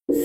Welcome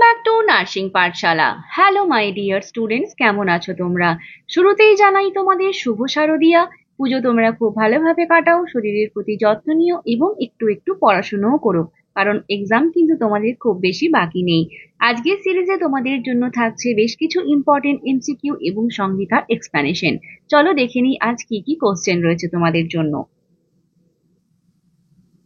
back to nursing Pathsala. Hello my dear students, কেমন আছো তোমরা? শুরুতেই জানাই তোমাদের শুভ শারদিয়া। পুজো তোমরা খুব ভালোভাবে কাটাও, শরীরের প্রতি যত্ন নিও এবং একটু একটু পড়াশোনাও করো, কারণ এক্সাম কিন্তু তোমাদের খুব বেশি বাকি নেই। আজকের সিরিজে তোমাদের জন্য থাকছে বেশ কিছু ইম্পর্টেন্ট এমসিকিউ এবং সংবিধান এক্সপ্লানেশন। চলো দেখে নিই আজ কি কি কোশ্চেন রয়েছে তোমাদের জন্য।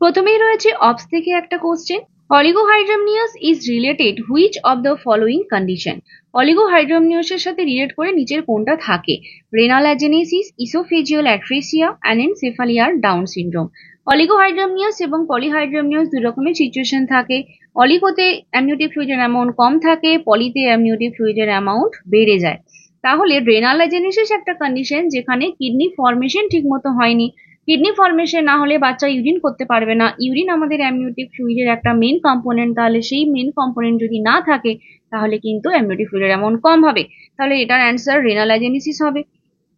প্রথমেই রয়েছে অবস থেকে একটা question. Oligohydramnios is related which of the following condition? অলিগোহাইড্রামনিয়াসের সাথে রিলেট করে নিচের কোনটা থাকে? Renal agenesis, oesophageal atresia, anencephaly আর ডাউন সিনড্রোম। অলিগোহাইড্রামনিয়াস এবং পলিহাইড্রামনিয়াস দুই রকমের সিচুয়েশন থাকে। অলিগোতে অ্যামনিওটিক ফ্লুইডের অ্যামাউন্ট কম থাকে, পলিতে অ্যামনিওটিক ফ্লুইডের অ্যামাউন্ট বেড়ে যায়। তাহলে রেনাল অ্যাজেনেসিস একটা কন্ডিশন যেখানে কিডনি ফর্মেশন ঠিক মতো হয়নি। কিডনি ফর্মেশন না হলে বাচ্চা ইউরিন করতে পারবে না। ইউরিন আমাদের অ্যামনিওটিক ফ্লুইডের একটা মেন কম্পোনেন্ট, তাহলে সেই মেন কম্পোনেন্ট যদি না থাকে তাহলে কিন্তু অ্যামনিওটিক ফ্লুইডের অ্যামাউন্ট কম হবে। তাহলে এটার অ্যান্সার রেনাল অ্যাজেনেসিস হবে।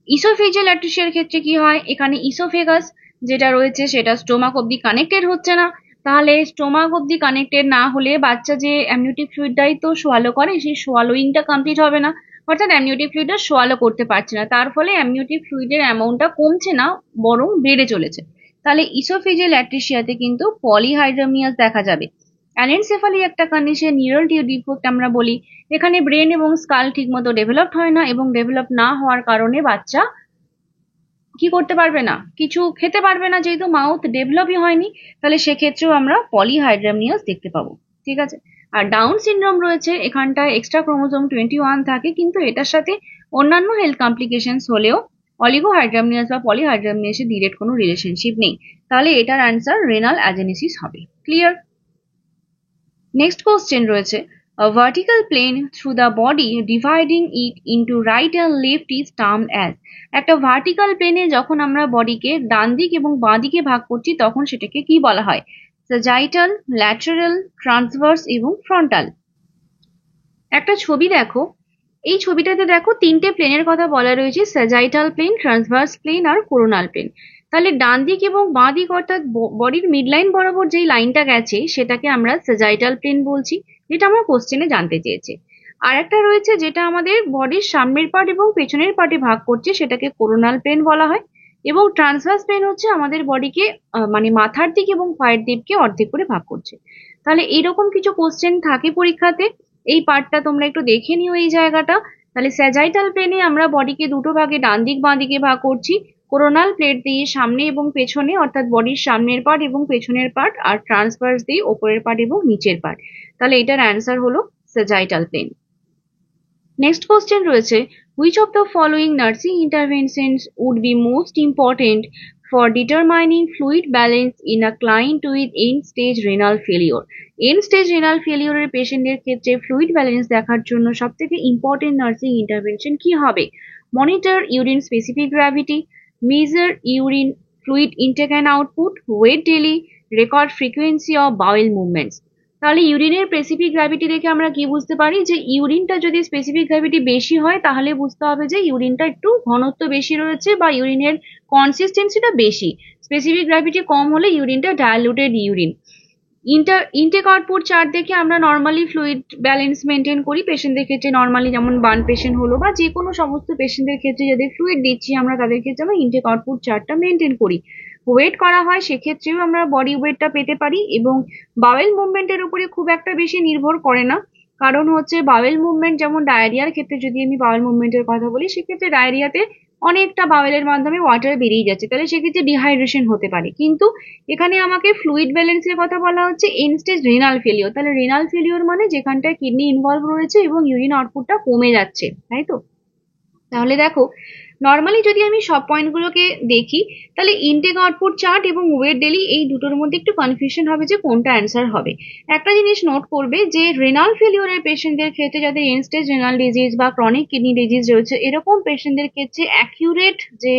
ইসোফেজিয়াল অ্যাট্রেসিয়ার ক্ষেত্রে কি হয়? এখানে ইসোফেগাস যেটা রয়েছে সেটা স্টোমাক অব্দি কানেক্টেড হচ্ছে না। তাহলে স্টোমাক অব্দি কানেক্টেড না হলে বাচ্চা যে অ্যামনিওটিক ফ্লুইডটাই তো সোয়ালো করে, সেই সোয়ালোইংটা কমপ্লিট হবে না, অর্থাৎ অ্যামনিওটিক ফ্লুইডটা সোয়ালো করতে পারছে না। তার ফলে অ্যামনিওটিক ফ্লুইডের অ্যামাউন্টটা কমছে না, বরং বেড়ে চলেছে। তাহলে ইসোফেজিয়াল অ্যাট্রেসিয়াতে কিন্তু পলিহাইড্রামিয়াস দেখা যাবে। অ্যানেনসেফালি একটা কন্ডিশন, নিউরাল টিউব ডিফেক্ট আমরা বলি। এখানে ব্রেন এবং স্কাল ঠিক মতো ডেভেলপ হয় না, এবং ডেভেলপ না হওয়ার কারণে বাচ্চা কি করতে পারবে না, কিছু খেতে পারবে না, যেহেতু মাউথ ডেভেলপই হয়নি। তাহলে সেক্ষেত্রেও আমরা পলিহাইড্রামনিয়াস দেখতে পাবো। ঠিক আছে। আর ডাউন সিনড্রোম রয়েছে, এখানটায় এক্সট্রা ক্রোমোসোম 21 থাকে, কিন্তু এটার সাথে অন্যান্য হেলথ কমপ্লিকেশনস হলেও অলিগোহাইড্রামনিয়াস বা পলিহাইড্রামনিয়াসের ডিরেক্ট কোনো রিলেশনশিপ নেই। তাহলে এটার অ্যান্সার রেনাল অ্যাজেনেসিস হবে। ক্লিয়ার? নেক্সট কোশ্চেন রয়েছে, a vertical plane through the body dividing it into right and left is termed as। একটা ভার্টিক্যাল প্লেনে যখন আমরা বডিকে ডান দিক এবং বাঁ দিকে ভাগ করছি তখন সেটাকে কি বলা হয়? sagittal, lateral, transverse এবং frontal। একটা ছবি দেখো, এই ছবিটাতে দেখো তিনটে প্লেনের কথা বলা রয়েছে, sagittal প্লেন, ট্রান্সভার্স প্লেন আর কোরোনাল প্লেন। তাহলে ডান দিক এবং বাঁ দিক অর্থাৎ বডির মিড লাইন বরাবর যেই লাইনটা গেছে সেটাকে আমরা sagittal প্লেন বলছি, যেটা আমরা কোশ্চেনে জানতে চেয়েছি। আর একটা রয়েছে যেটা আমাদের বডির সামনের পার্ট এবং পেছনের পার্টে ভাগ করছে, সেটাকে কোরোনাল প্লেন বলা হয়। এবং ট্রান্সভার্স প্লেন হচ্ছে আমাদের বডিকে মানে মাথার দিক এবং পায়ের দিককে অর্ধেক করে ভাগ করছে। তাহলে এইরকম কিছু কোশ্চেন থাকে পরীক্ষাতে, এই পার্টটা তোমরা একটু দেখে নিও এই জায়গাটা। তাহলে স্যাজাইটাল প্লেনে আমরা বডিকে দুটো ভাগে ডান দিক বাঁ দিকে ভাগ করছি, কোরোনাল প্লেট দিয়ে সামনে এবং পেছনে অর্থাৎ বডির সামনের পার্ট এবং পেছনের পার্ট, আর ট্রান্সভার্স দিয়ে ওপরের পার্ট এবং নিচের পার্ট। তাহলে এটার অ্যান্সার হলো স্যাজাইটাল প্লেন। নেক্সট কোশ্চেন রয়েছে, which of the following nursing interventions would be most important for determining fluid balance in a client with end stage renal failure? end stage renal failure এর পেশেন্টের ক্ষেত্রে fluid balance দেখার জন্য সবথেকে important nursing intervention কি হবে? Monitor urine specific gravity, measure urine fluid intake and output, weight daily, record frequency of bowel movements. তাহলে ইউরিনের স্পেসিফিক গ্র্যাভিটি দেখে আমরা কি বুঝতে পারি? যে ইউরিনটা যদি স্পেসিফিক গ্র্যাভিটি বেশি হয় তাহলে বুঝতে হবে যে ইউরিনটা একটু ঘনত্ব বেশি রয়েছে বা ইউরিনের কনসিস্টেন্সিটা বেশি। স্পেসিফিক গ্র্যাভিটি কম হলে ইউরিনটা ডায়ালুটেড ইউরিন। ইনটেক আউটপুট চার্ট দেখে আমরা নর্মালি ফ্লুইড ব্যালেন্স মেনটেন করি পেশেন্টদের ক্ষেত্রে। নর্মালি যেমন বার্ন পেশেন্ট হলো বা যে কোনো সমস্ত পেশেন্টদের ক্ষেত্রে যাদের ফ্লুইড দিচ্ছি আমরা তাদের ক্ষেত্রে আমরা ইনটেক আউটপুট চার্টটা মেনটেন করি। ওয়েট করা হয়, সেক্ষেত্রেও আমরা বডি ওয়েটটা পেতে পারি। এবং বাওয়েল মুভমেন্টের উপরে খুব একটা বেশি নির্ভর করে না, কারণ হচ্ছে বাওয়েল মুভমেন্ট যেমন ডায়রিয়ার ক্ষেত্রে যদি আমি বাওয়েল মুভমেন্টের কথা বলি, সেক্ষেত্রে ডায়রিয়াতে অনেকটা বাওয়েলের মাধ্যমে ওয়াটার বেরিয়ে যাচ্ছে, তাহলে সেক্ষেত্রে ডিহাইড্রেশন হতে পারে। কিন্তু এখানে আমাকে ফ্লুইড ব্যালেন্সের কথা বলা হচ্ছে এন্ড স্টেজ রেনাল ফেলিওর। তাহলে রেনাল ফেলিওর মানে যেখানটায় কিডনি ইনভলভ রয়েছে এবং ইউরিন আউটপুটটা কমে যাচ্ছে, তাই তো? তাহলে দেখো, নর্মালি যদি আমি সব পয়েন্টগুলোকে দেখি তাহলে ইনটেক আউটপুট চার্ট এবং ওয়েট ডেলি এই দুটোর মধ্যে একটু কনফিউশন হবে যে কোনটা অ্যান্সার হবে। একটা জিনিস নোট করবে যে রেনাল ফেলিওরের পেশেন্টদের ক্ষেত্রে যাদের এন্ড স্টেজ রেনাল ডিজিজ বা ক্রনিক কিডনি ডিজিজ রয়েছে এরকম পেশেন্টদের ক্ষেত্রে অ্যাকিউরেট যে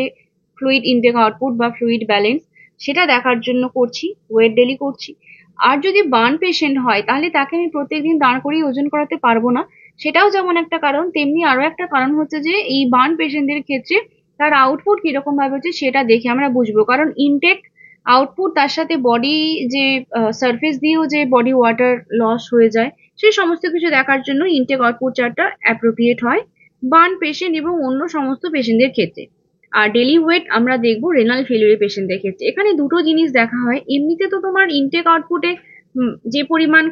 ফ্লুইড ইনটেক আউটপুট বা ফ্লুইড ব্যালেন্স সেটা দেখার জন্য করছি, ওয়েট ডেলি করছি। আর যদি বার্ন পেশেন্ট হয় তাহলে তাকে আমি প্রত্যেকদিন দাঁড় করিয়ে ওজন করাতে পারবো না, সেটাও যেমন একটা কারণ, তেমনি আরো একটা কারণ হচ্ছে যে এই বার্ন পেশেন্টদের ক্ষেত্রে তার আউটপুট কিরকম ভাবে হচ্ছে সেটা দেখে আমরা বুঝবো, কারণ ইনটেক আউটপুট তার সাথে বডি যে সারফেস দিয়েও যে বডি ওয়াটার লস হয়ে যায় সেই সমস্ত কিছু দেখার জন্য ইনটেক আউটপুট চার্টটা অ্যাপ্রোপ্রিয়েট হয় বার্ন পেশেন্ট এবং অন্য সমস্ত পেশেন্টদের ক্ষেত্রে। আর ডেলি ওয়েট আমরা দেখবো রেনাল ফেলিউর পেশেন্টদের ক্ষেত্রে। এখানে দুটো জিনিস দেখা হয়, এমনিতে তো তোমার ইনটেক আউটপুটে যে পরিমাণ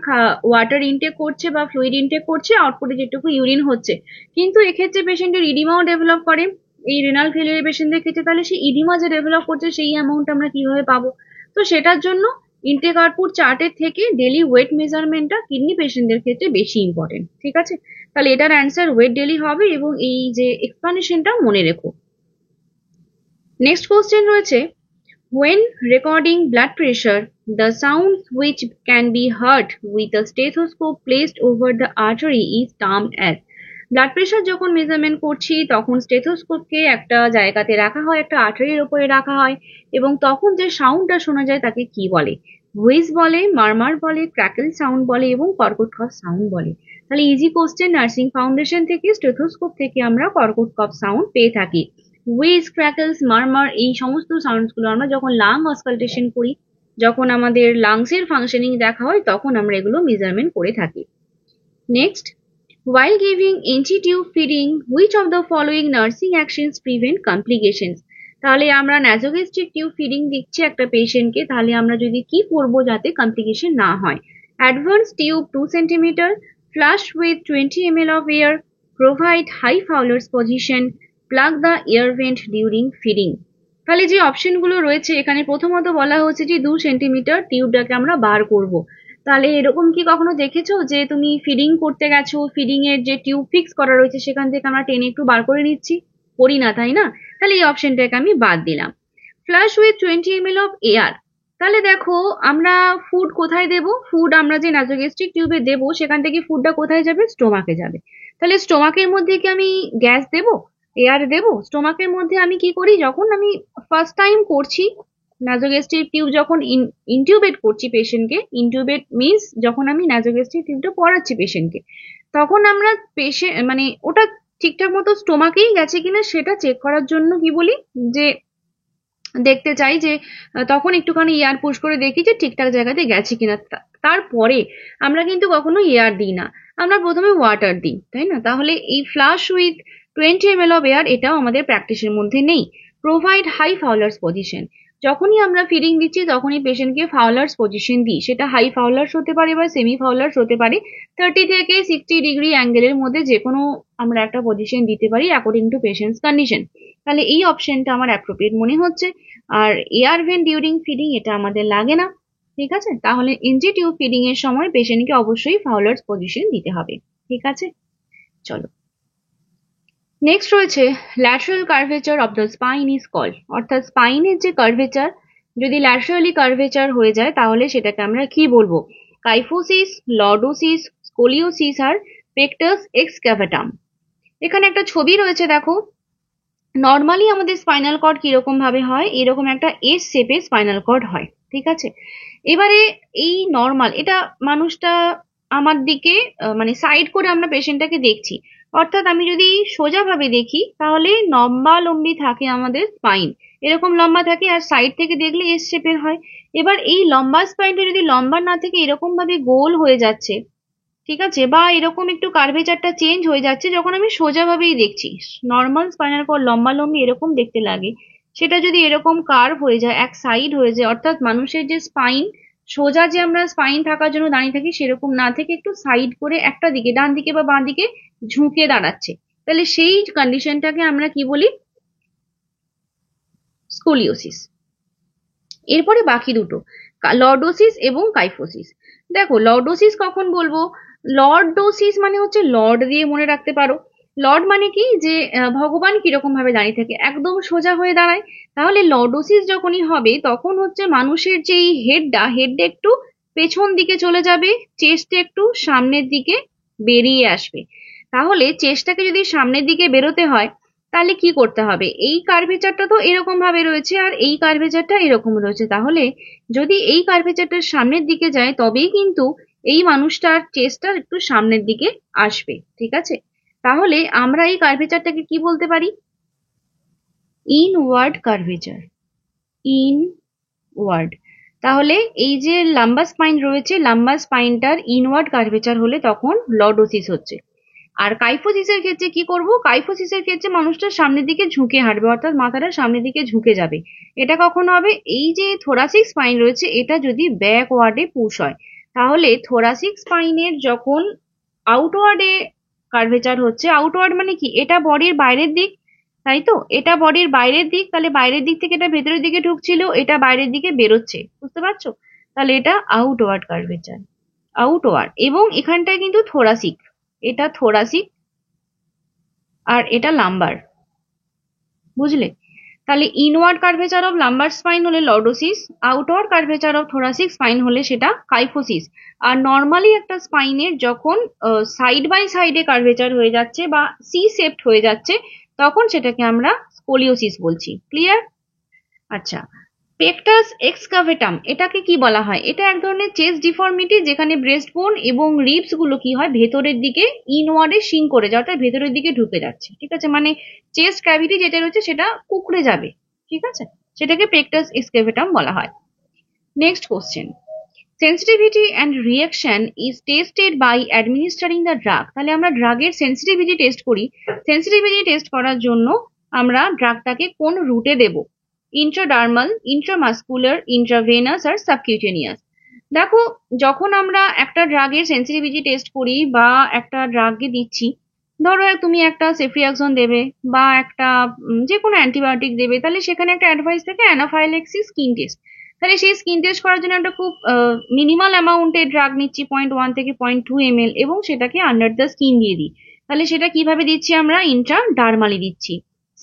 ওয়াটার ইনটেক করছে বা ফ্লুইড ইনটেক করছে, আউটপুটে যেটুকু ইউরিন হচ্ছে, কিন্তু এক্ষেত্রে পেশেন্টের ইডিমাও ডেভেলপ করে এই রেনাল ফেলিউর পেশেন্টদের ক্ষেত্রে। তাহলে সেই ইডিমা যে ডেভেলপ করছে সেই অ্যামাউন্ট আমরা কিভাবে পাবো? তো সেটার জন্য ইনটেক আউটপুট চার্টের থেকে ডেলি ওয়েট মেজারমেন্টটা কিডনি পেশেন্টদের ক্ষেত্রে বেশি ইম্পর্টেন্ট। ঠিক আছে, তাহলে এটার অ্যান্সার ওয়েট ডেলি হবে এবং এই যে এক্সপ্লানেশনটা মনে রেখো। নেক্সট কোশ্চেন রয়েছে, when recording blood pressure, the sounds which can be heard with a stethoscope placed over the artery is termed as। Blood pressure যখন মেজারমেন্ট করছি তখন স্টেথোস্কোপকে একটা জায়গাতে রাখা হয়, একটা আর্টারির উপরে রাখা হয়, এবং তখন যে সাউন্ডটা শোনা যায় তাকে কি বলে? হুইজ বলে, মারমার বলে, ক্র্যাকেল সাউন্ড বলে এবং কর্কট কফ সাউন্ড বলে। তাহলে ইজি কোশ্চেন, নার্সিং ফাউন্ডেশন থেকে স্টেথোস্কোপ থেকে আমরা কর্কট কফ সাউন্ড পেয়ে থাকি। হুইজ, ক্র্যাকেলস, মারমার এই সমস্ত সাউন্ডস গুলো আমরা যখন লাং অসকালটেশন করি, যখন আমাদের লাংসের ফাংশনিং দেখা হয়, তখন আমরা এগুলো মেজারমেন্ট করে থাকি। Next, while giving NG-tube feeding, which of the following nursing actions prevent complications? তাহলে আমরা ন্যাসোগ্যাস্ট্রিক টিউব ফিডিং দিচ্ছি একটা পেশেন্টকে, তাহলে আমরা যদি কি করবো যাতে কমপ্লিকেশন না হয়? Advance tube 2 centimetre, flush with 20 ml of air, provide high Fowler's position, plug the air vent during feeding। তাহলে যে অপশনগুলো রয়েছে এখানে প্রথমত বলা হচ্ছে যে 2 সেন্টিমিটার টিউবটাকে আমরা বার করব। তাহলে এরকম কি কখনো দেখেছো যে তুমি ফিডিং করতে গেছো, ফিডিং এর যে টিউব ফিক্স করা রয়েছে সেখান থেকে আমরা টেনে একটু বার করে নিচ্ছি? করি না, তাই না? তাহলে এই অপশনটাকে আমি বাদ দিলাম। Flush with 20 ml of air, তাহলে দেখো আমরা ফুড কোথায় দেব? ফুড আমরা যে নাসোগ্যাস্ট্রিক টিউবে দেব সেখান থেকে ফুডটা কোথায় যাবে? স্টোমাকে যাবে। তাহলে স্টোমাকের মধ্যে কি আমি গ্যাস দেব, এয়ার দেব? স্টোমাকের মধ্যে আমি কি করি, যখন আমি ফার্স্ট টাইম করছি নাসোগ্যাস্ট্রিক টিউব, যখন ইনটিউবেট করছি পেশেন্টকে, ইনটিউবেট মিনস যখন আমি নাসোগ্যাস্ট্রিক টিউবটা পড়াচ্ছি পেশেন্টকে, তখন আমরা মানে ওটা ঠিকঠাক মতো স্টোমাকেই গেছে কিনা সেটা চেক করার জন্য কি বলি, যে দেখতে চাই যে তখন একটুখানি এয়ার পুশ করে দেখি যে ঠিকঠাক জায়গাতে গেছে কিনা। তারপরে আমরা কিন্তু কখনো এয়ার দিই না, আমরা প্রথমে ওয়াটার দিই, তাই না? তাহলে এই flush with 20 ml of air এটাও আমাদের প্র্যাকটিসের মধ্যে নেই। প্রোভাইড হাই ফাউলার্স পজিশন, যখনই আমরা ফিডিং দিচ্ছি তখনই পেশেন্টকে ফাউলার্স পজিশন দিই, সেটা হাই ফাউলার্স হতে পারে বা সেমি ফাউলার্স হতে পারে। 30 থেকে 60 ডিগ্রি অ্যাঙ্গেলের মধ্যে যে কোনো আমরা একটা পজিশন দিতে পারি অ্যাকর্ডিং টু পেশেন্টস কন্ডিশন। তাহলে এই অপশনটা আমার অ্যাপ্রোপ্রিয়েট মনে হচ্ছে। আর এয়ার ভেন্ট ডিউরিং ফিডিং এটা আমাদের লাগে না। ঠিক আছে, তাহলে এনজি টিউব ফিডিং এর সময় পেশেন্টকে অবশ্যই ফাউলার্স পজিশন দিতে হবে। ঠিক আছে, চলো নেক্সট রয়েছে lateral curvature of the spine is called. অর্থাৎ স্পাইনের যে কার্ভেচার যদি ল্যাটারালি কার্ভেচার হয়ে যায় তাহলে সেটাকে আমরা কি বলবো? কাইফোসিস, লর্ডোসিস, স্কোলিওসিস আর পেকটাস এক্সক্যাভেটাম। এখানে একটা ছবি রয়েছে দেখো। নর্মালি আমাদের স্পাইনাল কর্ড কিরকম ভাবে হয়, এরকম একটা এস শেপে স্পাইনাল কর্ড হয়। ঠিক আছে, এবারে এই নর্মাল এটা মানুষটা আমার দিকে মানে সাইড করে আমরা পেশেন্টটাকে দেখছি, অর্থাৎ আমি যদি সোজা ভাবে দেখি তাহলে লম্বা লম্বি থাকে আমাদের স্পাইন, এরকম লম্বা থাকে, আর সাইড থেকে দেখলে এস শেপের হয়। এবার এই লম্বা স্পাইনটা যদি লম্বা না থেকে এরকম ভাবে গোল হয়ে যাচ্ছে, ঠিক আছে, বা এরকম একটু কার্ভেচারটা চেঞ্জ হয়ে যাচ্ছে যখন আমি সোজা ভাবেই দেখছি, নর্মাল স্পাইনাল কর্ড লম্বা লম্বি এরকম দেখতে লাগে, সেটা যদি এরকম কার্ভ হয়ে যায়, এক সাইড হয়ে যায়, অর্থাৎ মানুষের যে স্পাইন সোজা যে আমরা স্পাইন থাকার জন্য দাঁড়িয়ে থাকি সেরকম না থেকে একটু সাইড করে একটা দিকে, ডান দিকে বা বাঁ দিকে ঝুঁকে দাঁড়াচ্ছে, তাহলে সেই কন্ডিশনটাকে আমরা কি বলি? স্কোলিওসিস। এরপরে বাকি দুটো লর্ডোসিস এবং কাইফোসিস। দেখো লর্ডোসিস কখন বলবো? লর্ডোসিস মানে হচ্ছে লর্ড দিয়ে মনে রাখতে পারো। লর্ড মানে কি, যে ভগবান কিরকম ভাবে দাঁড়িয়ে থাকে, একদম সোজা হয়ে দাঁড়ায়। তাহলে লর্ডোসিস যখনই হবে তখন হচ্ছে মানুষের যেই হেডটা একটু পেছন দিকে চলে যাবে, চেস্টটা একটু সামনের দিকে বেরিয়ে আসবে। তাহলে চেস্টটাকে যদি সামনের দিকে বেরোতে হয় তাহলে কি করতে হবে? এই কার্ভেচারটা তো এরকম ভাবে রয়েছে আর এই কার্ভেচারটা এরকম রয়েছে, তাহলে যদি এই কার্ভেচারটা সামনের দিকে যায় তবেই কিন্তু এই মানুষটার চেস্টটা একটু সামনের দিকে আসবে, ঠিক আছে? তাহলে আমরা এই কার্ভেচারটাকে কি বলতে পারি? Inward curvature, inward. তাহলে এই যে লাম্বার স্পাইন রয়েছে, লাম্বার স্পাইনটার ইনওয়ার্ড কার্ভেচার হলে তখন লর্ডোসিস হচ্ছে। আর কাইফোসিসের ক্ষেত্রে কি করব? কাইফোসিসের ক্ষেত্রে মানুষটা সামনের দিকে ঝুঁকে হাঁটবে, অর্থাৎ মাথাটা সামনের দিকে ঝুঁকে যাবে। এটা কখন হবে? এই যে থোরাসিক স্পাইন রয়েছে এটা যদি ব্যাকওয়ার্ডে পুশ হয়, তাহলে থোরাসিক স্পাইনের যখন আউটওয়ার্ডে কার্ভেচার হচ্ছে, আউটওয়ার্ড মানে কি? এটা বডির বাইরের দিক, তাই তো? এটা বডির বাইরের দিক, তাহলে বাইরের দিক থেকে এটা ভেতরের দিকে ঢুকছিল, এটা বাইরের দিকে বেরোচ্ছে, বুঝতে পারছো? তাহলে এটা আউটওয়ার্ড কার্ভেচার, আউটওয়ার্ড। এবং এখানটায় কিন্তু থোরাসিক, এটা থোরাসিক আর এটা লাম্বার, বুঝলে? তাহলে inward curvature of lumbar spine হলে lordosis, outward curvature of thoracic spine হলে সেটা কাইফোসিস। আর নর্মালি একটা স্পাইনের যখন সাইড বাই সাইডে কার্ভেচার হয়ে যাচ্ছে বা সি শেপড হয়ে যাচ্ছে, তখন সেটাকে আমরা স্কোলিওসিস বলছি। ক্লিয়ার? আচ্ছা, পেকটাস এক্সকাভেটাম এটাকে কি বলা হয়? এটা এক ধরনের চেস্ট ডিফর্মিটি, যেখানে ব্রেস্ট বোন এবং রিবস গুলো কি হয়, ভেতরের দিকে ইনওয়ার্ডে সিং করে যায়, অর্থাৎ ভেতরের দিকে ঢুকে যাচ্ছে, ঠিক আছে? মানে চেস্ট ক্যাভিটি যেটা রয়েছে সেটা কুকড়ে যাবে, ঠিক আছে? সেটাকে পেকটাস এক্সকাভেটাম বলা হয়। Next question, sensitivity and reaction is tested by administering the drug. তাহলে আমরা ড্রাগের সেন্সিটিভিটি টেস্ট করি। সেন্সিটিভিটি টেস্ট করার জন্য আমরা ড্রাগটাকে কোন রুটে দেব? ইন্ট্রাডার্মাল, ইন্ট্রামাসকুলার, ইন্ট্রাভেনাস আর সাবকিউটেনিয়াস। দেখো, যখন আমরা একটা ড্রাগের সেন্সিটিভিটি টেস্ট করি বা একটা ড্রাগকে দিচ্ছি, ধরো তুমি একটা সেফ্রিয়াক্সন দেবে বা একটা যে কোনো অ্যান্টিবায়োটিক দেবে, তাহলে সেখানে একটা অ্যাডভাইস থাকে অ্যানাফাইল্যাক্সিস স্কিন টেস্ট। তাহলে সেই স্কিন টেস্ট করার জন্য একটা খুব মিনিমাল অ্যামাউন্টের ড্রাগ নিচ্ছি, 0.1 থেকে 0.2 ml, এবং সেটাকে আন্ডার দ্য স্কিন দিয়ে দিই। তাহলে সেটা কিভাবে দিচ্ছি? আমরা ইন্ট্রাডার্মালি দিচ্ছি।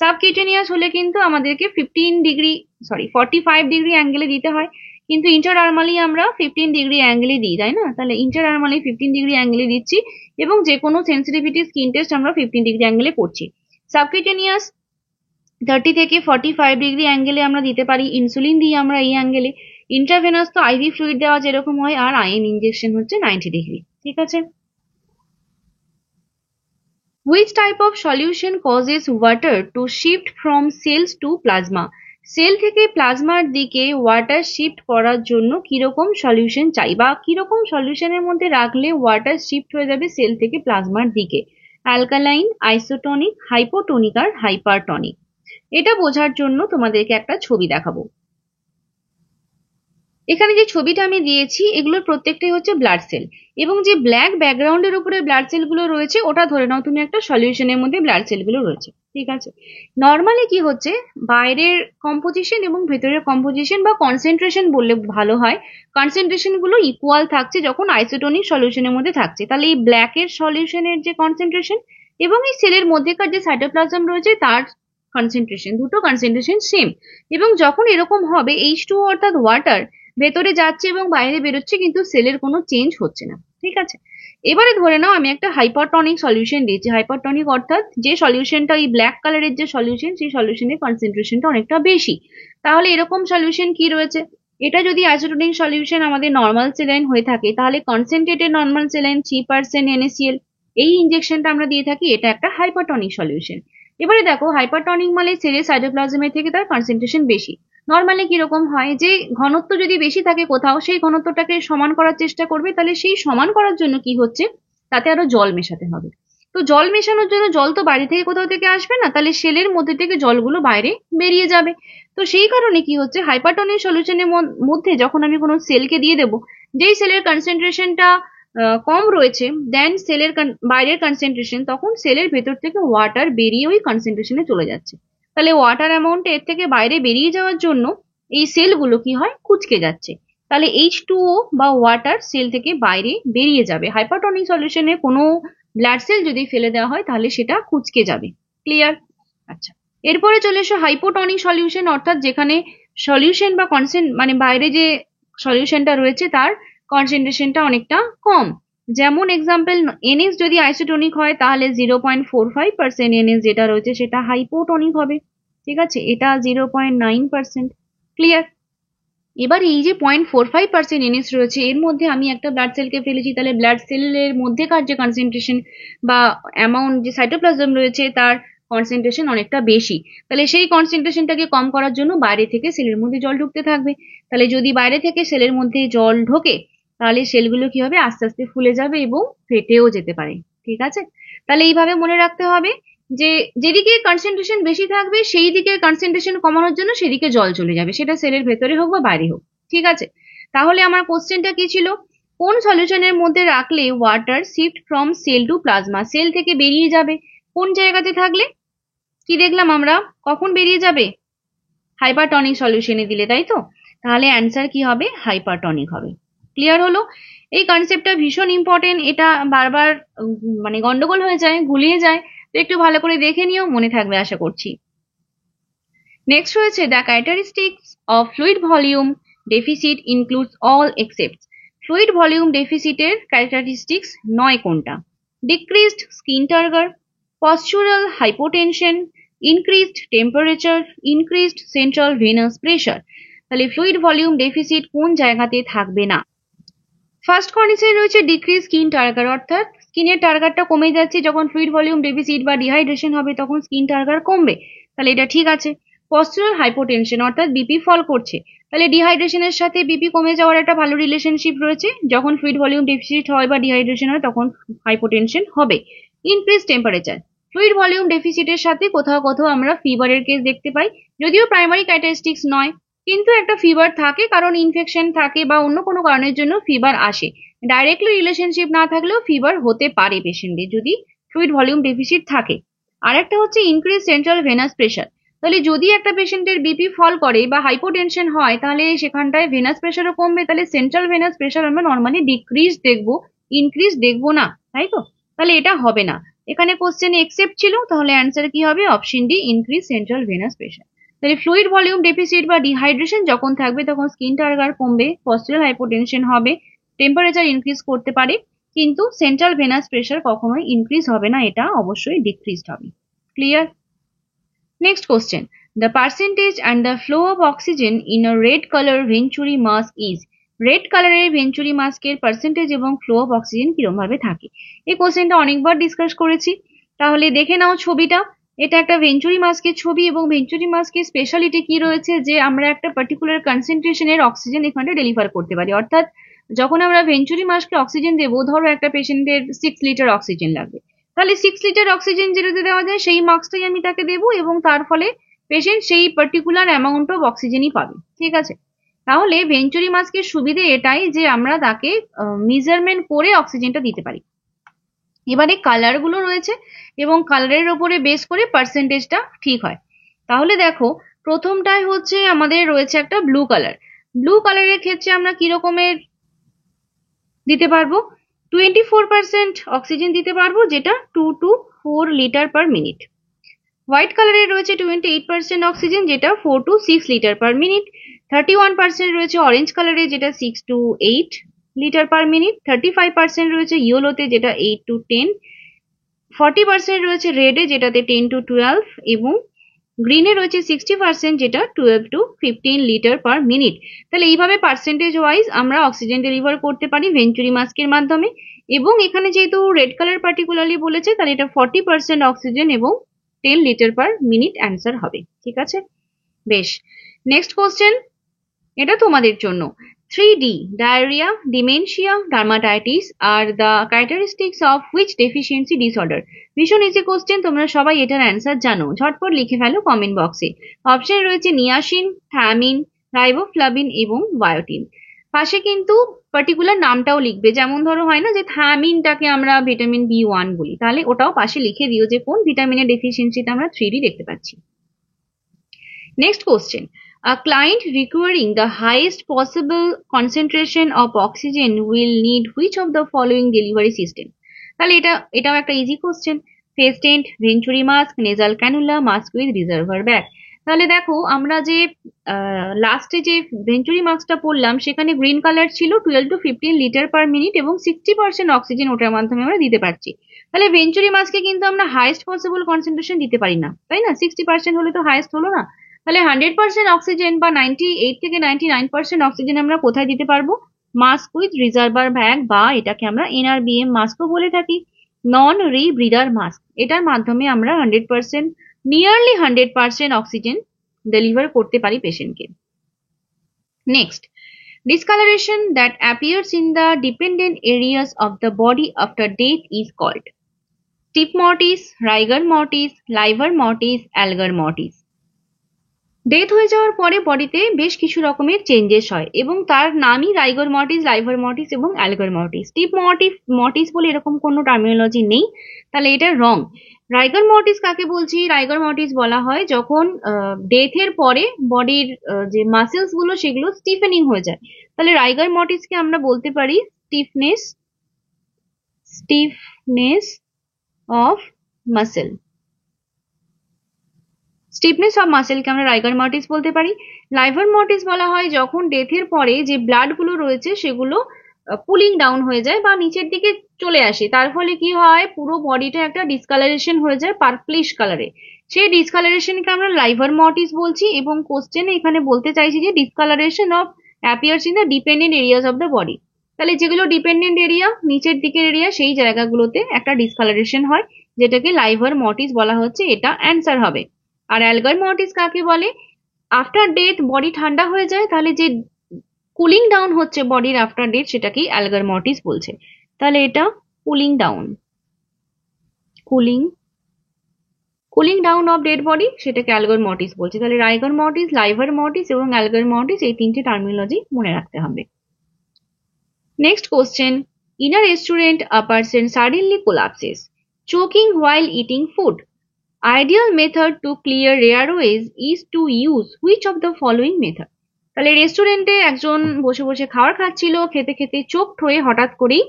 সাবকিউটেনিয়াস হলে কিন্তু আমাদেরকে 45 ডিগ্রি অ্যাঙ্গেলে দিতে হয়, কিন্তু ইন্ট্রাডার্মালি আমরা 15 ডিগ্রি অ্যাঙ্গেলে দিই, তাই না? তাহলে ইন্ট্রাডার্মালি 15 ডিগ্রি অ্যাঙ্গেলে দিচ্ছি, এবং যে কোনো সেন্সিটিভিটি স্কিন টেস্ট আমরা 15 ডিগ্রি অ্যাঙ্গেলে করছি। সাবকিউটেনিয়াস 30 থেকে 45 ডিগ্রি অ্যাঙ্গেলে আমরা দিতে পারি, ইনসুলিন দিই আমরা এই অ্যাঙ্গেলে। ইন্ট্রাভেনাস তো আইভি ফ্লুইড দেওয়া যেরকম হয়, আর আয়ন ইনজেকশন হচ্ছে 90 ডিগ্রি, ঠিক আছে? Which type of solution causes water to shift from cells to plasma? Cell থেকে প্লাজমার দিকে ওয়াটার শিফট করার জন্য কিরকম সলিউশন চাই, বা কিরকম সলিউশনের মধ্যে রাখলে ওয়াটার শিফট হয়ে যাবে সেল থেকে প্লাজমার দিকে? অ্যালকালাইন, আইসোটনিক, হাইপোটনিক আর হাইপারটনিক। এটা বোঝার জন্য তোমাদেরকে একটা ছবি দেখাবো। এখানে যে ছবিটা আমি দিয়েছি এগুলোর প্রত্যেকটাই হচ্ছে ব্লাড সেল, এবং যে ব্ল্যাক ব্যাকগ্রাউন্ডের উপরে ব্লাড সেলগুলো রয়েছে ওটা ধরে নাও তুমি একটা সলিউশনের মধ্যে ব্লাড সেলগুলো রয়েছে, ঠিক আছে? নর্মালি কি হচ্ছে, বাইরের কম্পোজিশন এবং ভেতরের কম্পোজিশন বা কনসেন্ট্রেশন বললে ভালো হয়, কনসেন্ট্রেশন গুলো ইকুয়াল থাকছে যখন আইসোটনিক সলিউশনের মধ্যে থাকছে। তাহলে এই ব্ল্যাকের সলিউশনের যে কনসেন্ট্রেশন এবং এই সেলের মধ্যেকার যে সাইটোপ্লাজম রয়েছে তার কনসেন্ট্রেশন, দুটো কনসেন্ট্রেশন সেম। এবং যখন এরকম হবে H2O অর্থাৎ ওয়াটার ভেতরে যাচ্ছে এবং বাইরে বেরোচ্ছে, কিন্তু সেলের কোনো চেঞ্জ হচ্ছে না, ঠিক আছে? এবারে ধরে নাও আমি একটা হাইপারটনিক সলিউশন দিয়েছি। হাইপারটনিক অর্থাৎ যে সলিউশনটা ওই ব্ল্যাক কালারের যে সলিউশন, সেই সলিউশনের কনসেন্ট্রেশনটা অনেকটা বেশি। তাহলে এরকম সলিউশন কি রয়েছে? এটা যদি আইসোটোনিক সলিউশন আমাদের নর্মাল সেলাইন হয়ে থাকে, তাহলে কনসেন্ট্রেটেড নর্মাল সেলাইন 3% NaCl, এই ইনজেকশনটা আমরা দিয়ে থাকি, এটা একটা হাইপারটনিক সলিউশন। এবারে দেখো, হাইপারটনিক মানে সেলের সাইটোপ্লাজমের থেকে তার কনসেন্ট্রেশন বেশি। নর্মালি কিরকম হয়, যে ঘনত্ব যদি বেশি থাকে কোথাও, সেই ঘনত্বটাকে সমান করার চেষ্টা করবে, তাহলে সেই সমান করার জন্য কি হচ্ছে, তাতে আরো জল মেশাতে হবে। তো জল মেশানোর জন্য জল তো বাইরে থেকে কোথাও থেকে আসবে না, তাহলে সেলের মধ্যে থেকে জলগুলো বাইরে বেরিয়ে যাবে। তো সেই কারণে কি হচ্ছে, হাইপারটনিক সলিউশনের মধ্যে যখন আমি কোনো সেলকে দিয়ে দেবো, যেই সেলের কনসেন্ট্রেশনটা কম রয়েছে দেন সেলের বাইরের কনসেন্ট্রেশন, তখন সেলের ভেতর থেকে ওয়াটার বেরিয়ে ওই কনসেন্ট্রেশনে চলে যাচ্ছে। তাহলে ওয়াটার অ্যামাউন্ট এর থেকে বাইরে বেরিয়ে যাওয়ার জন্য এই সেলগুলো কি হয়, কুঁচকে যাচ্ছে। তাহলে H2O বা ওয়াটার সেল থেকে বাইরে বেরিয়ে যাবে। হাইপারটনিক সলিউশনে কোনো ব্লাড সেল যদি ফেলে দেওয়া হয় তাহলে সেটা কুঁচকে যাবে। ক্লিয়ার? আচ্ছা, এরপরে চলে এসো হাইপোটনিক সলিউশন, অর্থাৎ যেখানে সলিউশন বা মানে বাইরে যে সলিউশনটা রয়েছে তার কনসেন্ট্রেশনটা অনেকটা কম। যেমন এক্সাম্পল, NH যদি আইসোটনিক হয় তাহলে 0.45% NH যেটা রয়েছে সেটা হাইপোটনিক হবে, ঠিক আছে? এটা 0.9%। ক্লিয়ার? এবার এই যে 0.45% NH রয়েছে, এর মধ্যে আমি একটা ব্লাড সেলকে ফেলেছি, তাহলে ব্লাড সেলের মধ্যেকার যে কনসেন্ট্রেশন বা অ্যামাউন্ট যে সাইটোপ্লাজম রয়েছে তার কনসেন্ট্রেশন অনেকটা বেশি। তাহলে সেই কনসেন্ট্রেশনটাকে কম করার জন্য বাইরে থেকে সেলের মধ্যে জল ঢুকতে থাকবে। তাহলে যদি বাইরে থেকে সেলের মধ্যে জল ঢোকে, তাহলে সেলগুলো কি হবে, আস্তে আস্তে ফুলে যাবে এবং ফেটেও যেতে পারে। ঠিক আছে, তাহলে এইভাবে মনে রাখতে হবে যে যেদিকে কনসেন্ট্রেশন বেশি থাকবে সেই দিকে কনসেন্ট্রেশন কমানোর জন্য সেদিকে জল চলে যাবে, সেটা সেলের ভেতরে হোক বা বাইরে হোক। ঠিক আছে, তাহলে আমার কোশ্চেনটা কি ছিল, কোন সলিউশনের মধ্যে রাখলে water shift from cell to plasma, cell থেকে বেরিয়ে যাবে কোন জায়গাতে থাকলে? কি দেখলাম আমরা, কখন বেরিয়ে যাবে? হাইপারটনিক সলিউশনে দিলে, তাই তো? তাহলে অ্যান্সার কি হবে, হাইপারটনিক হবে। ক্লিয়ার হলো? এই কনসেপ্টটা ভীষণ ইম্পর্টেন্ট, এটা বারবার মানে গন্ডগোল হয়ে যায়, গুলিয়ে যায়, তো একটু ভালো করে দেখে নিও, মনে থাকবে আশা করছি। নেক্সট রয়েছে the characteristics of fluid volume deficit includes all except. Fluid volume ডেফিসিটের ক্যারেক্টারিস্টিক্স নয় কোনটা? Decreased skin turgor, postural hypotension, increased temperature, increased central venous pressure. তাহলে ফ্লুইড ভলিউম ডেফিসিট কোন জায়গাতে থাকবে না? ফার্স্ট কন্ডিশন রয়েছে ডিক্রিজ স্কিন টার্গার, অর্থাৎ স্কিনের টার্গারটা কমে যাচ্ছে, যখন ফ্লুইড ভলিউম ডেফিসিট বা ডিহাইড্রেশন হবে তখন স্কিন টার্গার কমবে, তাহলে এটা ঠিক আছে। পস্চুরাল হাইপোটেনশন, অর্থাৎ বিপি ফল করছে, তাহলে ডিহাইড্রেশনের সাথে বিপি কমে যাওয়ার একটা ভালো রিলেশনশিপ রয়েছে, যখন ফ্লুইড ভলিউম ডেফিসিট হয় বা ডিহাইড্রেশন হয় তখন হাইপোটেনশন হবে। ইনক্রিজ টেম্পারেচার, ফ্লুইড ভলিউম ডেফিসিটের সাথে কোথাও কোথাও আমরা ফিভারের কেস দেখতে পাই, যদিও প্রাইমারি ক্যারেক্টারিস্টিক্স নয়, কিন্তু একটা ফিভার থাকে, কারণ ইনফেকশন থাকে বা অন্য কোনো কারণের জন্য ফিভার আসে। ডাইরেক্টলি রিলেশনশিপ না থাকলেও ফিভার হতে পারে পেশেন্টের যদি ফ্লুইড ভলিউম ডেফিসিট থাকে। আর একটা হচ্ছে ইনক্রিজ সেন্ট্রাল ভেনাস প্রেশার, তাহলে যদি একটা পেশেন্টের বিপি ফল করে বা হাইপোটেনশন হয় তাহলে সেখানটায় ভেনাস প্রেশারও কমবে, তাহলে সেন্ট্রাল ভেনাস প্রেশার আমরা নর্মালি ডিক্রিজ দেখবো, ইনক্রিজ দেখবো না, তাই তো? তাহলে এটা হবে না। এখানে কোশ্চেনে এক্সেপ্ট ছিল, তাহলে অ্যান্সার কি হবে, option D, increase central venous pressure. তাহলে ফ্লুইড ভলিউম ডেফিসিট বা ডিহাইড্রেশন যখন থাকবে তখন স্কিন টার্গার কমবে, পস্চুরাল হাইপোটেনশন হবে, টেম্পারেচার ইনক্রিজ করতে পারে, কিন্তু সেন্ট্রাল ভেনাস প্রেশার কখনোই ইনক্রিজ হবে না, এটা অবশ্যই ডিক্রিজড হবে। Clear? Next question, the percentage and the flow of oxygen in a red colour venturi mask is. Red কালারের ভেঞ্চুরি মাস্কের পার্সেন্টেজ এবং ফ্লো অফ অক্সিজেন কিরকম ভাবে থাকে? এই কোশ্চেনটা অনেকবার ডিসকাস করেছি, তাহলে দেখে নাও ছবিটা। এটা একটা ভেঞ্চুরি মাস্কের ছবি, এবং ভেঞ্চুরি মাস্কের স্পেশালিটি কি রয়েছে যে আমরা একটা পার্টিকুলার কনসেন্ট্রেশনের অক্সিজেন এখানে ডেলিভার করতে পারি, অর্থাৎ যখন আমরা ভেঞ্চুরি মাস্ককে অক্সিজেন দেবো, ধরো একটা পেশেন্টের 6 লিটার অক্সিজেন লাগবে, তাহলে 6 লিটার অক্সিজেন যেটাতে দেওয়া যায় সেই মাস্কটাই আমি তাকে দেবো, এবং তার ফলে পেশেন্ট সেই পার্টিকুলার অ্যামাউন্ট অফ অক্সিজেনই পাবে। ঠিক আছে, তাহলে ভেঞ্চুরি মাস্কের সুবিধে এটাই যে আমরা তাকে মেজারমেন্ট করে অক্সিজেনটা দিতে পারি। এবারে কালার গুলো রয়েছে এবং কালারের ওপরে বেস করে পার্সেন্টেজটা ঠিক হয়। তাহলে দেখো, প্রথমটাই হচ্ছে আমাদের রয়েছে একটা ব্লু কালার। ব্লু কালারের ক্ষেত্রে আমরা কি রকমের দিতে পারবো? 24% অক্সিজেন দিতে পারবো, যেটা 2 to 4 litre per minute. White কালারের রয়েছে 28% অক্সিজেন, যেটা 4 to 6 লিটার পার মিনিট। 31% রয়েছে অরেঞ্জ কালারে, যেটা 6 to 8 লিটার পার মিনিট। 35% রয়েছে ইয়েলোতে, যেটা 8 to 10। 40% রয়েছে রেডে, যেটাতে 10 to 12, এবং গ্রিনে রয়েছে 60%, যেটা 12 to 15 লিটার পার মিনিট। তাহলে এইভাবে পার্সেন্টেজ ওয়াইজ আমরা অক্সিজেন ডেলিভার করতে পারি ভেঞ্চুরি মাস্কের মাধ্যমে। এবং এখানে যেহেতু রেড কালার পার্টিকুলারলি বলেছে, তাহলে এটা 40% অক্সিজেন এবং 10 লিটার পার মিনিট অ্যান্সার হবে। ঠিক আছে, বেশ। নেক্সট কোশ্চেন, এটা তোমাদের জন্য। 3D, diarrhea, dementia, dermatitis are the characteristics of which deficiency disorder? ভীষণ ইজি কোশ্চেন, তোমরা সবাই এটার অ্যান্সার জানো, ঝটপট লিখে ফেলো কমেন্ট বক্সে। অপশন রয়েছে নিয়াসিন, থায়ামিন, রাইবোফ্লাভিন এবং বায়োটিন। পাশে কিন্তু পার্টিকুলার নামটাও লিখবে, যেমন ধরো হয় না যে থায়ামিনটাকে আমরা ভিটামিন B1 বলি, তাহলে ওটাও পাশে লিখে দিও যে কোন ভিটামিনের ডেফিসিয়েন্সিতে আমরা 3D দেখতে পাচ্ছি। Next question, a client requiring the highest possible concentration of oxygen will need which of the following delivery system? তাহলে এটাও একটা easy question. Face tent, venturi mask, nasal cannula, mask with reservoir bag. তাহলে দেখো, আমরা যে লাস্টে যে venturi মাস্কটা পড়লাম সেখানে গ্রিন কালার ছিল 12 to 15 লিটার পার মিনিট এবং 60% অক্সিজেন ওটার মাধ্যমে আমরা দিতে পারছি। তাহলে ভেঞ্চুরি মাস্কে কিন্তু আমরা হাইয়েস্ট পসিবল কনসেন্ট্রেশন দিতে পারি না, তাই না? 60% হলে তো হাইয়েস্ট হলো না, তাহলে 100% অক্সিজেন বা 98 থেকে 99% অক্সিজেন আমরা কোথায় দিতে পারবো? মাস্ক উইথ রিজার্ভার ব্যাগ, বা এটাকে আমরা NRBM মাস্কও বলে থাকি, নন রিব্রিদার মাস্ক। এটার মাধ্যমে আমরা 100%, নিয়ারলি 100% অক্সিজেন ডেলিভার করতে পারি পেশেন্টকে। Next, discoloration that appears in the dependent areas of the body after death is called টিপ mortis, rigor mortis, livor mortis, algor mortis. Death হয়ে যাওয়ার পরে বডিতে বেশ কিছু রকমের চেঞ্জেস হয় এবং তার নামই রাইগর মর্টিস, লাইভার মর্টিস এবং অ্যালগার মর্টিস। টিপ মর্টিস বলে এরকম কোনো টার্মিনোলজি নেই, তাহলে এটা রং। রাইগর মর্টিস কাকে বলছি? রাইগর মর্টিস বলা হয় যখন ডেথের পরে বডির যে মাসেলস গুলো সেগুলো স্টিফেনিং হয়ে যায়, তাহলে রাইগর মর্টিসকে আমরা বলতে পারি stiffness of muscle. Stiffness of মাসেলকে আমরা রাইগার মর্টিস বলতে পারি। লাইভার মর্টিস বলা হয় যখন ডেথের পরে যে ব্লাড গুলো রয়েছে সেগুলো পুলিং ডাউন হয়ে যায় বা নিচের দিকে চলে আসে, তার ফলে কি হয়, পুরো বডিটা একটা ডিসকালারেশন হয়ে যায় পার্পলিশ কালারে। সেই ডিসকালারেশনকে আমরা লাইভার মর্টিস বলছি এবং কোশ্চেনে এখানে বলতে চাইছি যে discolouration of appears in the dependent areas of the body. তাহলে যেগুলো ডিপেন্ডেন্ট এরিয়া, নিচের দিকের এরিয়া, সেই জায়গাগুলোতে একটা ডিসকালারেশন হয়, যেটাকে লাইভার মর্টিস বলা হচ্ছে, এটা অ্যান্সার হবে। আর অ্যালগার মর্টিস কাকে বলে? আফটার ডেথ বডি ঠান্ডা হয়ে যায়, তাহলে যে কুলিং ডাউন হচ্ছে বডির আফটার ডেথ সেটাকেই অ্যালগার মর্টিস বলছে। তাহলে এটা cooling down of dead body, সেটাকে অ্যালগার মর্টিস বলছে। তাহলে রাইগার মর্টিস, লাইভার মর্টিস এবং অ্যালগার মর্টিস, এই তিনটে টার্মিনোলজি মনে রাখতে হবে। Next question, in a restaurant a person suddenly collapses choking while eating food. Ideal method to clear airways is to use which of the following method? তাহলে রেস্টুরেন্টে একজন বসে বসে খাবার খাচ্ছিল, খেতে খেতে চোখড হয়ে হঠাৎ করেই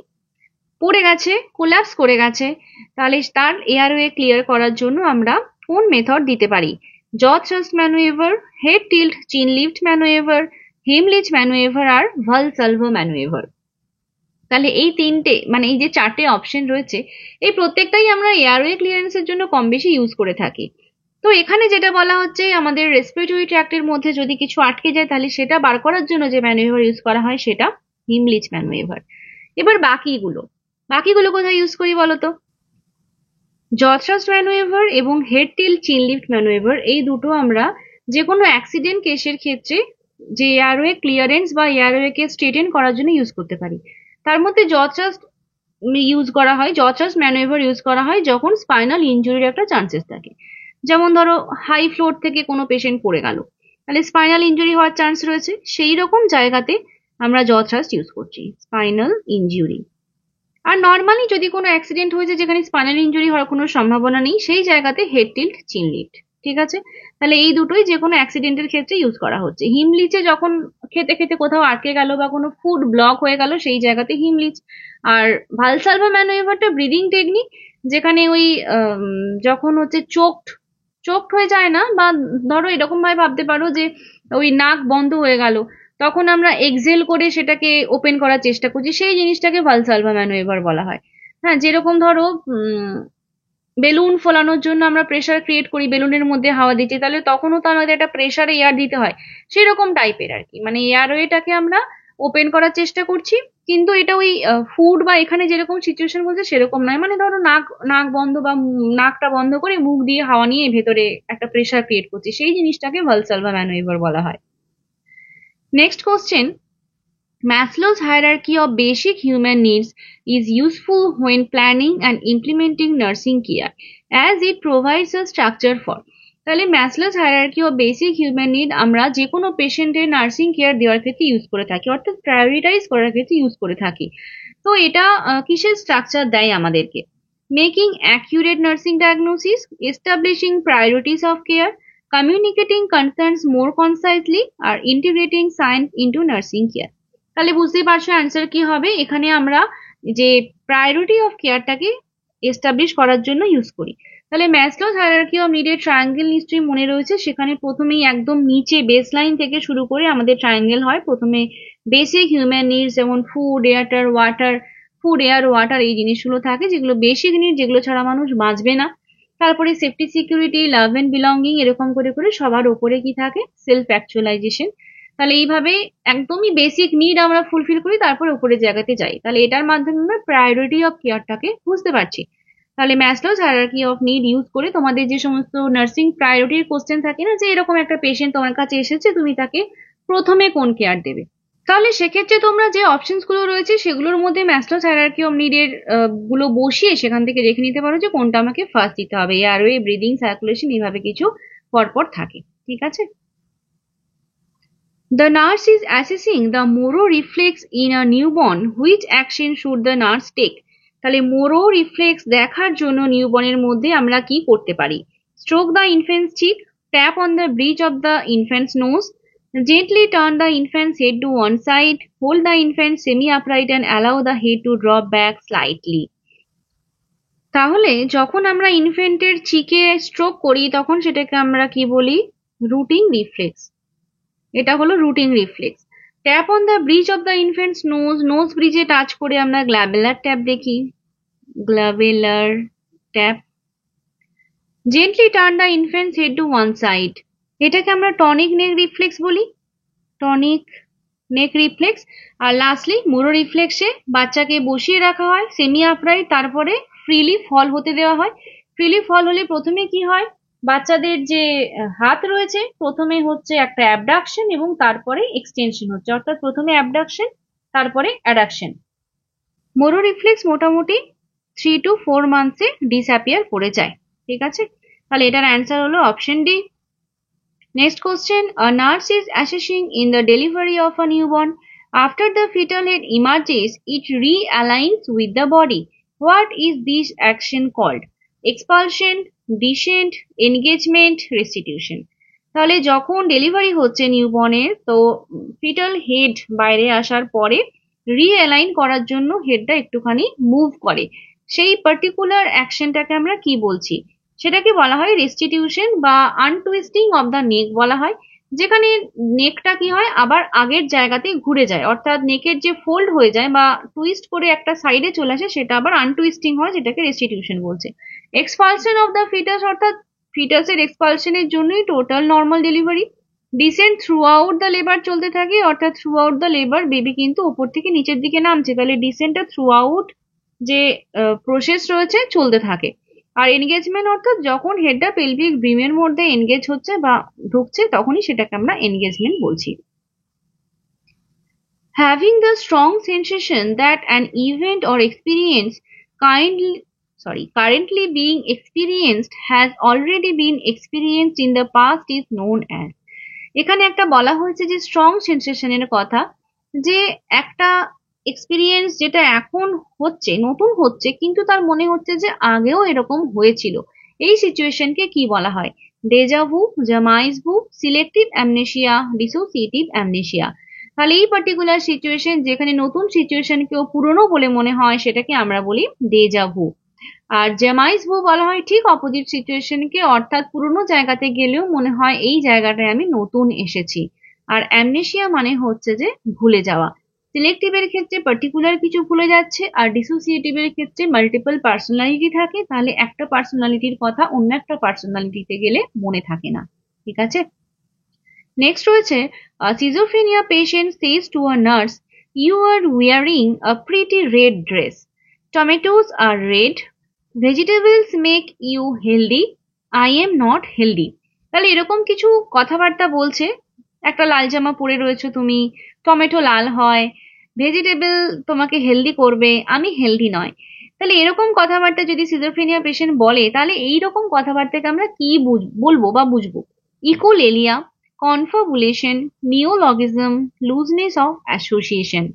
পড়ে গেছে, কোলাপস করে গেছে। তাহলে তার এয়ারওয়ে ক্লিয়ার করার জন্য আমরা কোন মেথড দিতে পারি? জ থ্রাস্ট ম্যানুয়েভার, হেড টিল্ট চিন লিফট ম্যানুয়েভার, হেমলিচ ম্যানুয়েভার আর ভালসালভা ম্যানুয়েভার। তাহলে এই তিনটে, মানে এই যে চারটে অপশন রয়েছে, এই প্রত্যেকটাই আমরা এয়ারওয়ে ক্লিয়ারেন্সের জন্য কম বেশি ইউজ করে থাকি। তো এখানে যেটা বলা হচ্ছে, আমাদের রেসপিরেটরি ট্র্যাক্টের মধ্যে যদি কিছু আটকে যায় তাহলে সেটা বার করার জন্য যে ম্যানুয়েভার ইউজ করা হয় সেটা হিমলিচ ম্যানুয়েভার। এবার বাকিগুলো কোথায় ইউজ করি বলতো? জ থ্রাস্ট ম্যানুয়েভার এবং হেড টিল্ট চিন লিফট ম্যানুয়েভার, এই দুটো আমরা যে কোনো অ্যাক্সিডেন্ট কেসের ক্ষেত্রে যে এয়ারওয়ে ক্লিয়ারেন্স বা এয়ারওয়েকে স্ট্রেটেন করার জন্য ইউজ করতে পারি। তার মধ্যে জ থ্রাস্ট ম্যানুয়েভার ইউজ করা হয় যখন স্পাইনাল ইনজুরির একটা চান্সেস থাকে। যেমন ধরো হাই ফ্লোর থেকে কোনো পেশেন্ট পড়ে গেল, তাহলে স্পাইনাল ইনজুরি হওয়ার চান্স রয়েছে, সেই রকম জায়গাতে আমরা জ থ্রাস্ট ইউজ করছি, স্পাইনাল ইনজুরি। আর নর্মালি যদি কোনো অ্যাক্সিডেন্ট হয়েছে যেখানে স্পাইনাল ইনজুরি হওয়ার কোনো সম্ভাবনা নেই, সেই জায়গাতে হেড টিল্ট চিন লিফট। ঠিক আছে, তাহলে এই দুটোই যে কোনো অ্যাক্সিডেন্টের ক্ষেত্রে ইউজ করা হচ্ছে। হিমলিচে যখন খেতে খেতে কোথাও আটকে গেল বা কোনো ফুড ব্লক হয়ে গেল, সেই জায়গাতে হিমলিচ। আর ভালসালভা ম্যানুয়েভারটা ব্রিদিং টেকনিক, যেখানে ওই যখন হচ্ছে চোকড হয়ে যায় না, বা ধরো এরকম ভাবে ভাবতে পারো যে ওই নাক বন্ধ হয়ে গেল, তখন আমরা এক্সেল করে সেটাকে ওপেন করার চেষ্টা করছি, সেই জিনিসটাকে ভালসালভা ম্যানুয়েভার বলা হয়। হ্যাঁ, যেরকম ধরো বেলুন ফোলানোর জন্য আমরা প্রেসার ক্রিয়েট করি, বেলুনের মধ্যে হাওয়া দিচ্ছি, তাহলে তখনও তো আমাদের একটা প্রেসারে এয়ার দিতে হয়, সেরকম টাইপের আর কি। মানে এয়ারওয়েটাকে আমরা ওপেন করার চেষ্টা করছি, কিন্তু এটা ওই ফুড বা এখানে যেরকম সিচুয়েশন বলছে সেরকম নয়। মানে ধরো নাক বন্ধ বা নাকটা বন্ধ করে মুখ দিয়ে হাওয়া নিয়ে ভেতরে একটা প্রেসার ক্রিয়েট করছি, সেই জিনিসটাকে ভালসালভা ম্যানুয়েভার বলা হয়। Next question, Maslow's hierarchy of basic human needs is useful when planning and implementing nursing care, as it provides a structure for. তাহলে Maslow's hierarchy of basic human need আমরা যে কোনো পেশেন্টের নার্সিং কেয়ার দেওয়ার ক্ষেত্রে use করে থাকি, অর্থাৎ প্রায়োরিটাইজ করার ক্ষেত্রে ইউজ করে থাকি। তো এটা কিসের স্ট্রাকচার দেয় আমাদেরকে? Making accurate nursing diagnosis, establishing priorities of care, communicating concerns more concisely, আর integrating science into nursing care. তাহলে বুঝতেই পারছো অ্যান্সার কি হবে। এখানে আমরা যে প্রায়োরিটি অফ কেয়ারটাকে এস্টাবলিশ করার জন্য ইউজ করি। তাহলে ম্যাসলোস হায়ারার্কি অফ নিডের ট্রায়াঙ্গেল নিশ্চয়ই মনে রয়েছে, সেখানে প্রথমেই একদম নিচে বেস লাইন থেকে শুরু করে আমাদের ট্রায়াঙ্গেল হয়। প্রথমে বেসিক হিউম্যান নিডস, যেমন ফুড, এয়ার, ওয়াটার, এই জিনিসগুলো থাকে, যেগুলো বেসিক নিড, যেগুলো ছাড়া মানুষ বাঁচবে না। তারপরে safety, security, love and belonging, এরকম করে করে সবার ওপরে কি থাকে, সেলফ অ্যাকচুয়ালাইজেশন। তাহলে এইভাবে একদমই বেসিক নিড আমরা ফুলফিল করি, তারপর উপরের জায়গাতে যাই। তাহলে এটার মাধ্যমে আমরা প্রায়োরিটি অফ কেয়ারটাকে বুঝতে পারছি। তাহলে Maslow's hierarchy of need use করে তোমাদের যে সমস্ত নার্সিং প্রায়োরিটির কোশ্চেন থাকে না, যে এরকম একটা পেশেন্ট তোমার কাছে এসেছে, তুমি তাকে প্রথমে কোন কেয়ার দেবে, তাহলে সেক্ষেত্রে তোমরা যে অপশনস গুলো রয়েছে সেগুলোর মধ্যে ম্যাসলোস হায়ারার্কি অফ নিডের গুলো বসিয়ে সেখান থেকে রেখে নিতে পারো যে কোনটা আমাকে ফার্স্ট দিতে হবে। এয়ারওয়ে, ব্রিদিং, সার্কুলেশন, এইভাবে কিছু পরপর থাকে। ঠিক আছে। The nurse is assessing the Moro reflex in a newborn. Which action should the nurse take? তাহলে মোরো রিফ্লেক্স দেখার জন্য নিউবর্নের মধ্যে আমরা কি করতে পারি? Stroke the infant's cheek, tap on the bridge of the infant's nose, gently turn the infant's head to one side, hold the infant semi upright and allow the head to drop back slightly. তাহলে যখন আমরা ইনফ্যান্টের চিকে stroke করি তখন সেটাকে আমরা কি বলি? Rooting reflex. এটা হলো rooting reflex. Tap on the bridge of the infant's nose, nose ব্রিজে টাচ করে আমরা গ্ল্যাবেলার ট্যাপ দেখি, glabellar tap. Gently turn the infant's head to one side, এটাকে আমরা টনিক নেক রিফ্লেক্স বলি, টনিক নেক রিফ্লেক্স। আর লাস্টলি মোরো রিফ্লেক্সে বাচ্চাকে বসিয়ে রাখা হয় সেমি আপরাইট, তারপরে ফ্রিলি ফল হতে দেওয়া হয়। ফ্রিলি ফল হলে প্রথমে কি হয়, বাচ্চাদের যে হাত রয়েছে প্রথমে হচ্ছে একটা অ্যাবডাকশন এবং তারপরে এক্সটেনশন হচ্ছে, অর্থাৎ প্রথমে অ্যাবডাকশন তারপরে অ্যাডাকশন। মোরো রিফ্লেক্স মোটামুটি 3 to 4 মান্থসে ডিসঅ্যাপিয়ার করে যায়। ঠিক আছে, তাহলে এটার অ্যান্সার হলো option D. Next question, a nurse is assisting in the delivery of a newborn. After the fetal head emerges, it realigns with the body. What is this action called? Expulsion, descent, engagement, restitution. তাহলে যখন delivery হচ্ছে নিউবর্নের, তো fetal head বাইরে আসার পরে রিঅ্যালাইন করার জন্য হেডটা একটুখানি মুভ করে, সেই পার্টিকুলার অ্যাকশনটাকে আমরা কি বলছি? সেটাকে বলা হয় রেস্টিটিউশন বা আনটুইস্টিং অফ দ্য নেক বলা হয়, যেখানে নেকটা কি হয় আবার আগের জায়গাতে ঘুরে যায়, অর্থাৎ নেকের যে ফোল্ড হয়ে যায় বা টুইস্ট করে একটা সাইডে চলে আসে সেটা আবার আনটুইস্টিং হয়, যেটাকে রেস্টিটিউশন বলছে। এক্সপালশন অফ দ্য ফিটাস, অর্থাৎ ফিটাসের এক্সপালশনের জন্যই total normal delivery. Descent throughout the labour চলতে থাকে, অর্থাৎ throughout the labour baby কিন্তু ওপর থেকে নিচের দিকে নামছে, তাহলে ডিসেন্টটা থ্রু আউট যে প্রসেস রয়েছে চলতে থাকে। আর এনগেজমেন্ট অর্থাৎ যখন হেডটা পেলভিক ব্রিমের মধ্যে এনগেজ হচ্ছে বা ঢুকছে তখনই সেটাকে আমরা এনগেজমেন্ট বলছি। Having the strong sensation that an event or experience currently being experienced has already been experienced in the past is known as. এখানে একটা বলা হয়েছে যে স্ট্রং সেন্সেশনের কথা, যে একটা এক্সপিরিয়েন্স যেটা এখন হচ্ছে, নতুন হচ্ছে, কিন্তু তার মনে হচ্ছে যে আগেও এরকম হয়েছিল, এই সিচুয়েশনকে কি বলা হয়? ডেজাভু, জামাইজ ভু, সিলেক্টিভ অ্যামনেশিয়া, ডিসোসিয়েটিভ অ্যামনেশিয়া। তাহলে এই পার্টিকুলার সিচুয়েশন যেখানে নতুন সিচুয়েশনকেও পুরনো বলে মনে হয় সেটাকে আমরা বলি ডেজাভু। আর জামাইজ ভু বলা হয় ঠিক অপোজিট সিচুয়েশনকে, অর্থাৎ পুরনো জায়গাতে গেলেও মনে হয় এই জায়গাটায় আমি নতুন এসেছি। আর অ্যামনেশিয়া মানে হচ্ছে যে ভুলে যাওয়া। সিলেক্টিভের ক্ষেত্রে পার্টিকুলার কিছু ভুলে যাচ্ছে, আর ডিসোসিয়েটিভের ক্ষেত্রে মাল্টিপল পার্সোনালিটি থাকে, তাহলে একটা পার্সোনালিটির কথা অন্য একটা পার্সোনালিটিতে গেলে মনে থাকে না। ঠিক আছে, নেক্সট রয়েছে schizophrenia patient says to a nurse, you are wearing a pretty red dress, tomatoes are red, vegetables make you healthy, I am not healthy. তাহলে এরকম কিছু কথাবার্তা বলছে, একটা লাল জামা পরে রয়েছে তুমি, টমেটো লাল হয়, ভেজিটেবল তোমাকে হেলদি করবে, আমি হেলদি নয়। তাহলে এরকম কথাবার্তা যদি সিজোফ্রেনিয়া পেশেন্ট বলে, তাহলে এইরকম কথাবার্তাকে আমরা কি বলবো বা বুঝবো? ইকোলেলিয়া, কনফাবুলেশন, নিওলজিজম, লুজনেস অফ অ্যাসোসিয়েশন।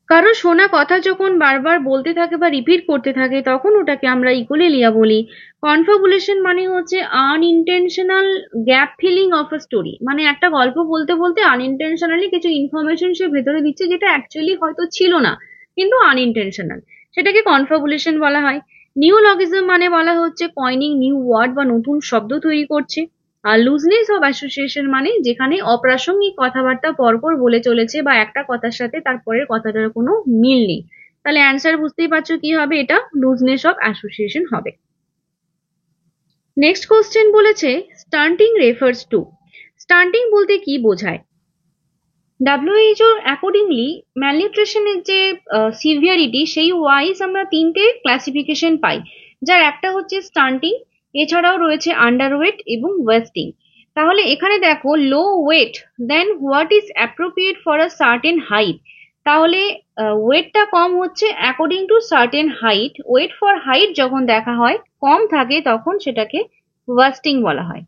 কারো শোনা কথা যখন বারবার বলতে থাকে বা রিপিট করতে থাকে তখন ওটাকে আমরা ইকোলেলিয়া বলি। কনফাবুলেশন মানে হচ্ছে unintentional gap filling of a story, মানে একটা গল্প বলতে বলতে আনইনটেনশনালি কিছু ইনফরমেশন সে ভেতরে দিচ্ছে যেটা অ্যাকচুয়ালি হয়তো ছিল না কিন্তু আনইনটেনশনাল, সেটাকে কনফাবুলেশন বলা হয়। নিওলজিজম মানে বলা হচ্ছে কয়েনিং নিউ ওয়ার্ড বা নতুন শব্দ তৈরি করছে। আর লুজনেস অফ অ্যাসোসিয়েশন মানে যেখানে অপ্রাসঙ্গিক কথাবার্তা পরপর বলে চলেছে বা একটা কথার সাথে তারপরের কথাটার কোনো মিল নেই। তাহলে অ্যান্সার বুঝতেই পারছো কি হবে, এটা লুজনেস অফ অ্যাসোসিয়েশন হবে। নেক্সট কোশ্চেন বলেছে স্টান্টিং রেফার্স টু। স্টান্টিং বলতে কি বোঝায়? WHO অ্যাকর্ডিংলি ম্যালনিউট্রিশনের যে সিভিয়ারিটি সেই ওয়াইজ আমরা তিনটে ক্লাসিফিকেশন পাই, যার একটা হচ্ছে স্টান্টিং, এছাড়াও রয়েছে আন্ডারওয়েট এবং ওয়েস্টিং। তাহলে এখানে দেখো low weight then what is appropriate for a certain height. তাহলে ওয়েটটা কম হচ্ছে according to certain height, weight for height যখন দেখা হয় কম থাকে তখন সেটাকে ওয়াস্টিং বলা হয়,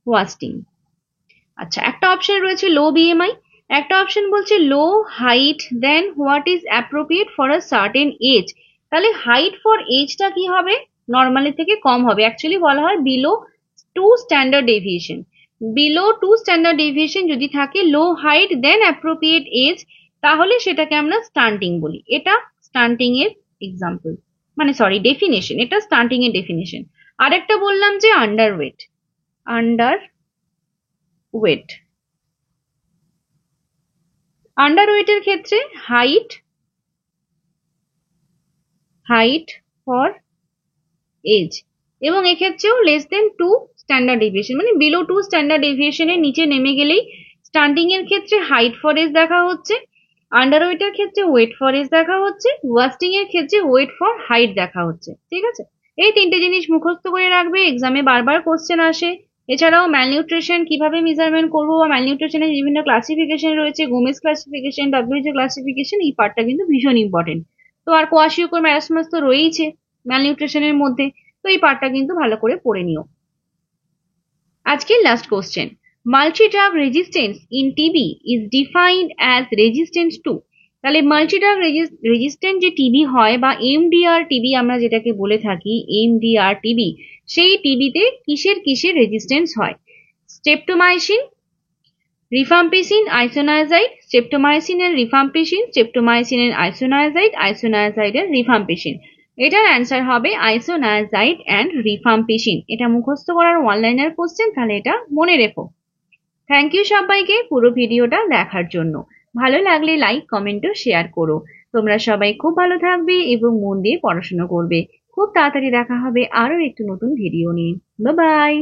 ওয়াস্টিং। আচ্ছা, একটা অপশন রয়েছে লো বিএমআই, একটা অপশন বলছে low height than what is appropriate for a certain age. তাহলে হাইট ফর এজটা কি হবে? নর্মালি থেকে কম হবে, অ্যাকচুয়ালি বলা হয় below 2 standard deviation. Below 2 standard deviation যদি থাকে, low height than appropriate age, তাহলে সেটাকে আমরা স্টান্টিং বলি। এটা স্টান্টিং এর এক্সাম্পল, মানে সরি ডেফিনেশন, এটা স্টান্টিং এর ডেফিনেশন। আরেকটা বললাম যে আন্ডারওয়েট, আন্ডারওয়েট। আন্ডারওয়েটের ক্ষেত্রে হাইট ফর এজ, এবং এক্ষেত্রেও লেস দেন 2 স্ট্যান্ডার্ড ডেভিয়েশন, মানে বিলো 2 স্ট্যান্ডার্ড ডেভিয়েশনের নিচে নেমে গেলেই স্টান্টিং এর ক্ষেত্রে হাইট ফর এজ দেখা হচ্ছে, আন্ডারওয়েটের ক্ষেত্রে ওয়েট ফর এজ দেখা হচ্ছে, ওয়াস্টিং এর ক্ষেত্রে ওয়েট ফর হাইট দেখা হচ্ছে। ঠিক আছে, এই তিনটে জিনিস মুখস্থ করে রাখবে, এক্সামে বারবার কোশ্চেন আসে। এছাড়াও ম্যালনিউট্রিশন কিভাবে মেজারমেন্ট করবো বা ম্যালনিউট্রিশনের বিভিন্ন ক্লাসিফিকেশন রয়েছে, গোমেজ ক্লাসিফিকেশন, WHO ক্লাসিফিকেশন, এই পার্টটা কিন্তু ভীষণ ইম্পর্টেন্ট। তো আর কোয়াশিওকর ম্যারাসমাস তো রয়েইছে ম্যালনিউট্রিশনের মধ্যে, তো এই পার্টটা কিন্তু ভালো করে পড়ে নিও। আজকের last question, multi drug resistance in TB is defined as resistance to. তাহলে মাল্টি ড্রাগ রেজিস্ট্যান্ট যে টিবি হয় বা এমডিআর টিবি আমরা যেটাকে বলে থাকি, এমডিআর টিবি, সেই টিবিতে কিসের কিসের রেজিস্ট্যান্স হয়? স্ট্রেপ্টোমাইসিন, রিফাম্পিসিন, আইসোনায়াজাইড, স্ট্রেপ্টোমাইসিন এর রিফাম্পিসিন, স্ট্রেপ্টোমাইসিন এর আইসোনায়াজাইড, আইসোনায়াজাইড এর রিফাম্পিসিন। এটার অ্যান্সার হবে আইসোনায়াজাইড অ্যান্ড রিফাম্পিসিন। এটা মুখস্থ করার ওয়ান লাইনার কোশ্চেন, তাহলে এটা মনে রেখো। থ্যাংক ইউ সবাইকে পুরো ভিডিওটা দেখার জন্য। ভালো লাগলে লাইক, কমেন্ট ও শেয়ার করো। তোমরা সবাই খুব ভালো থাকবে এবং মন দিয়ে পড়াশোনা করবে। খুব তাড়াতাড়ি দেখা হবে আরো একটু নতুন ভিডিও নিয়ে। Bye bye.